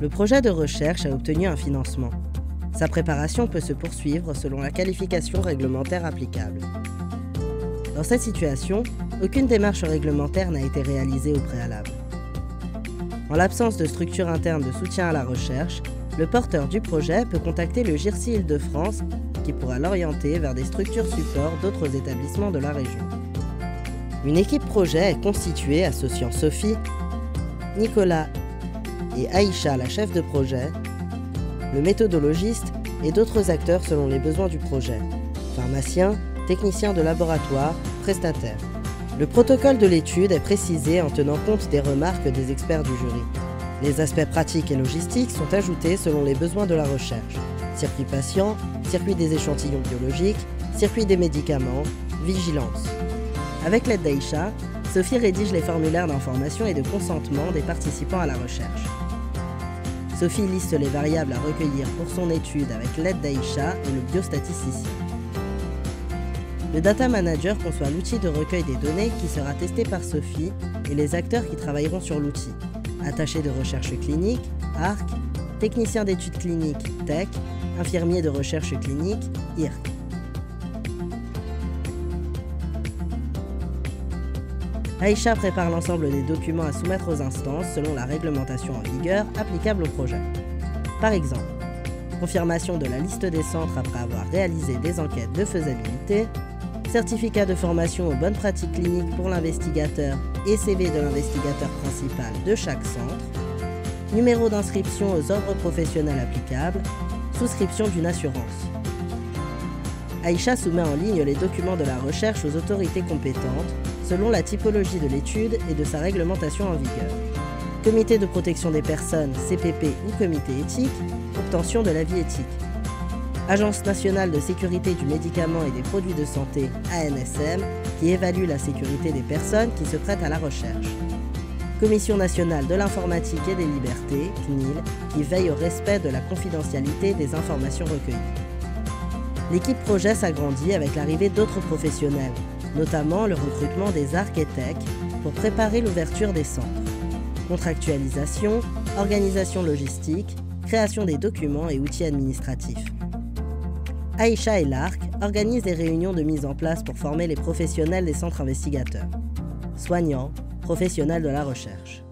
Le projet de recherche a obtenu un financement. Sa préparation peut se poursuivre selon la qualification réglementaire applicable. Dans cette situation, aucune démarche réglementaire n'a été réalisée au préalable. En l'absence de structure interne de soutien à la recherche, le porteur du projet peut contacter le GIRC Île-de-France qui pourra l'orienter vers des structures supports d'autres établissements de la région. Une équipe projet est constituée associant Sophie, Nicolas et Aïcha, la chef de projet, le méthodologiste et d'autres acteurs selon les besoins du projet, pharmaciens, techniciens de laboratoire, prestataires. Le protocole de l'étude est précisé en tenant compte des remarques des experts du jury. Les aspects pratiques et logistiques sont ajoutés selon les besoins de la recherche. Circuit patient, circuit des échantillons biologiques, circuit des médicaments, vigilance. Avec l'aide d'Aïcha, Sophie rédige les formulaires d'information et de consentement des participants à la recherche. Sophie liste les variables à recueillir pour son étude avec l'aide d'Aïcha et le biostatisticien. Le Data Manager conçoit l'outil de recueil des données qui sera testé par Sophie et les acteurs qui travailleront sur l'outil. Attaché de recherche clinique, ARC, technicien d'études cliniques, TEC, infirmier de recherche clinique, IRC. Aïcha prépare l'ensemble des documents à soumettre aux instances selon la réglementation en vigueur applicable au projet. Par exemple, confirmation de la liste des centres après avoir réalisé des enquêtes de faisabilité, certificat de formation aux bonnes pratiques cliniques pour l'investigateur et CV de l'investigateur principal de chaque centre, numéro d'inscription aux ordres professionnels applicables, souscription d'une assurance. Aïcha soumet en ligne les documents de la recherche aux autorités compétentes selon la typologie de l'étude et de sa réglementation en vigueur. Comité de protection des personnes, CPP ou comité éthique, obtention de l'avis éthique. Agence nationale de sécurité du médicament et des produits de santé, ANSM, qui évalue la sécurité des personnes qui se prêtent à la recherche. Commission nationale de l'informatique et des libertés, CNIL, qui veille au respect de la confidentialité des informations recueillies. L'équipe projet s'agrandit avec l'arrivée d'autres professionnels, notamment le recrutement des ARC et TEC pour préparer l'ouverture des centres. Contractualisation, organisation logistique, création des documents et outils administratifs. Aïcha et l'ARC organisent des réunions de mise en place pour former les professionnels des centres investigateurs. Soignants, professionnels de la recherche.